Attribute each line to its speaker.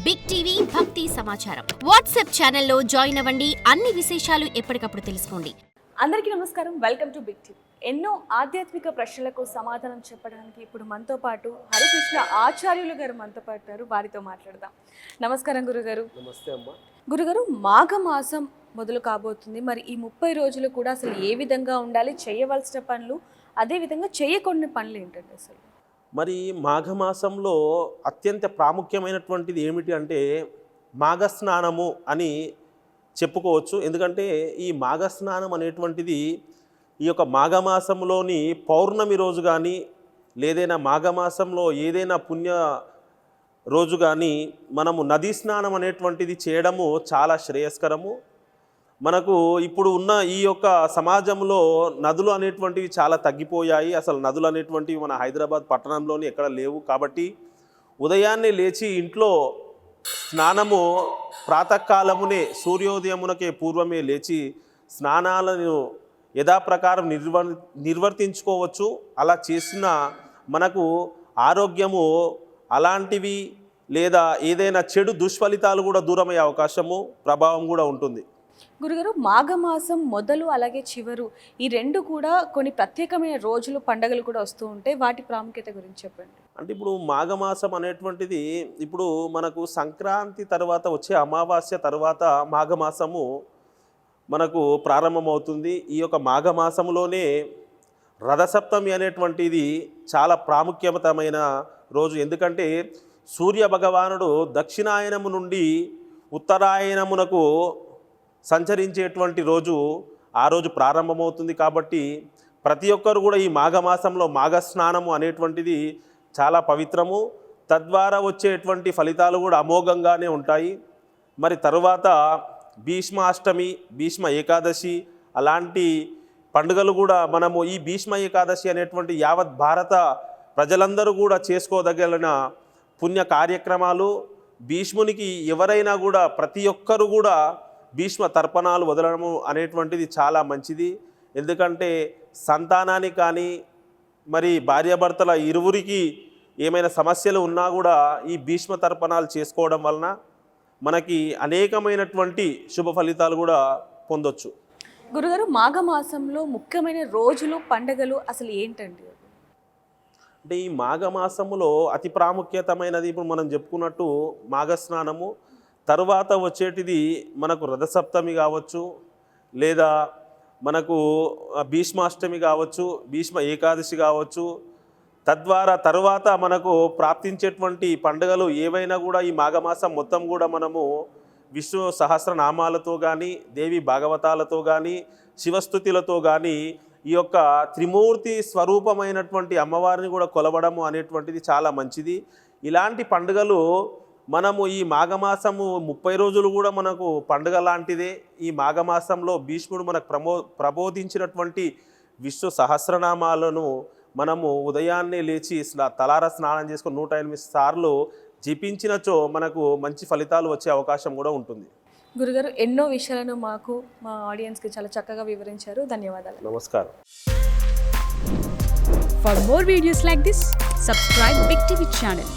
Speaker 1: Big TV భక్తి సమాచారం WhatsApp ఛానల్లో జాయిన్ అవ్వండి. అన్ని విశేషాలు ఎప్పటికప్పుడు తెలుసుకోండి.
Speaker 2: అందరికీ నమస్కారం. Welcome to big TV. ఎన్నో ఆధ్యాత్మిక ప్రశ్నలకు సమాధానం చెప్పడానికి ఇప్పుడు మనతో పాటు హరికృష్ణ ఆచార్యులు గారు మనతో పాటు వారితో మాట్లాడదాం. నమస్కారం గురుగారు.
Speaker 3: నమస్తే అమ్మా.
Speaker 2: గురుగారు, మాఘమాసం మొదలు కాబోతుంది. మరి ఈ 30 రోజులు కూడా అసలు ఏ విధంగా ఉండాలి, చేయవలసిన పనులు, అదేవిధంగా చేయకూడని పనులు ఏంటంటే అసలు?
Speaker 3: మరి మాఘమాసంలో అత్యంత ప్రాముఖ్యమైనటువంటిది ఏమిటి అంటే మాఘస్నానము అని చెప్పుకోవచ్చు. ఎందుకంటే ఈ మాఘస్నానం అనేటువంటిది ఈ యొక్క మాఘమాసంలోని పౌర్ణమి రోజు కానీ లేదైనా మాఘమాసంలో ఏదైనా పుణ్య రోజు కానీ మనము నదీ స్నానం అనేటువంటిది చేయడము చాలా శ్రేయస్కరము. మనకు ఇప్పుడు ఉన్న ఈ యొక్క సమాజంలో నదులు అనేటువంటివి చాలా తగ్గిపోయాయి. అసలు నదులు అనేటువంటివి మన హైదరాబాద్ పట్టణంలోని ఎక్కడ లేవు. కాబట్టి ఉదయాన్నే లేచి ఇంట్లో స్నానము ప్రాతకాలమునే సూర్యోదయమునకే పూర్వమే లేచి స్నానాలను యథాప్రకారం నిర్వర్తించుకోవచ్చు. అలా చేసిన మనకు ఆరోగ్యము అలాంటివి లేదా ఏదైనా చెడు దుష్ఫలితాలు కూడా దూరమయ్యే అవకాశము ప్రభావం కూడా ఉంటుంది.
Speaker 2: గురుగారు, మాఘమాసం మొదలు అలాగే చివరు ఈ రెండు కూడా కొన్ని ప్రత్యేకమైన రోజులు, పండగలు కూడా వస్తూ ఉంటాయి. వాటి ప్రాముఖ్యత గురించి చెప్పండి.
Speaker 3: అంటే ఇప్పుడు మాఘమాసం అనేటువంటిది ఇప్పుడు మనకు సంక్రాంతి తర్వాత వచ్చే అమావాస్య తర్వాత మాఘమాసము మనకు ప్రారంభమవుతుంది. ఈ యొక్క మాఘమాసంలోనే రథసప్తమి అనేటువంటిది చాలా ప్రాముఖ్యమైన రోజు. ఎందుకంటే సూర్య భగవానుడు దక్షిణాయనము నుండి ఉత్తరాయణమునకు సంచరించేటువంటి రోజు ఆ రోజు ప్రారంభమవుతుంది. కాబట్టి ప్రతి ఒక్కరు కూడా ఈ మాఘమాసంలో మాఘస్నానము అనేటువంటిది చాలా పవిత్రము. తద్వారా వచ్చేటువంటి ఫలితాలు కూడా అమోఘంగానే ఉంటాయి. మరి తరువాత భీష్మాష్టమి, భీష్మ ఏకాదశి అలాంటి పండుగలు కూడా మనము ఈ భీష్మ ఏకాదశి అనేటువంటి యావత్ భారత ప్రజలందరూ కూడా చేసుకోదగిన పుణ్య కార్యక్రమాలు. భీష్మునికి ఎవరైనా కూడా ప్రతి ఒక్కరు కూడా భీష్మ తర్పణాలు వదలడము అనేటువంటిది చాలా మంచిది. ఎందుకంటే సంతానానికి కానీ మరి భార్యాభర్తల ఇరువురికి ఏమైనా సమస్యలు ఉన్నా కూడా ఈ భీష్మ తర్పణాలు చేసుకోవడం వలన మనకి అనేకమైనటువంటి శుభ ఫలితాలు కూడా పొందొచ్చు.
Speaker 2: గురుగారు, మాఘమాసంలో ముఖ్యమైన రోజులు, పండగలు అసలు ఏంటండి?
Speaker 3: అంటే ఈ మాఘమాసములో అతి ప్రాముఖ్యతమైనది ఇప్పుడు మనం చెప్పుకున్నట్టు మాఘస్నానము. తరువాత వచ్చేటిది మనకు రథసప్తమి కావచ్చు, లేదా మనకు భీష్మాష్టమి కావచ్చు, భీష్మ ఏకాదశి కావచ్చు. తద్వారా తరువాత మనకు ప్రాప్తించేటువంటి పండుగలు ఏవైనా కూడా ఈ మాఘమాసం మొత్తం కూడా మనము విష్ణు సహస్రనామాలతో కానీ, దేవి భాగవతాలతో కానీ, శివస్తుతులతో కానీ ఈ యొక్క త్రిమూర్తి స్వరూపమైనటువంటి అమ్మవారిని కూడా కొలవడము అనేటువంటిది చాలా మంచిది. ఇలాంటి పండుగలు మనము ఈ మాఘమాసము 30 రోజులు కూడా మనకు పండుగ లాంటిదే. ఈ మాఘమాసంలో భీష్ముడు మనకు ప్రబోధించినటువంటి విష్ణు సహస్రనామాలను మనము ఉదయాన్నే లేచి తలార స్నానం చేసుకొని 108 సార్లు జపించినచో మనకు మంచి ఫలితాలు వచ్చే అవకాశం కూడా ఉంటుంది.
Speaker 2: గురుగారు, ఎన్నో విషయాలను మాకు, మా ఆడియన్స్కి చాలా చక్కగా వివరించారు. ధన్యవాదాలు.
Speaker 3: నమస్కారం.
Speaker 4: For more videos like this, subscribe Big TV channel.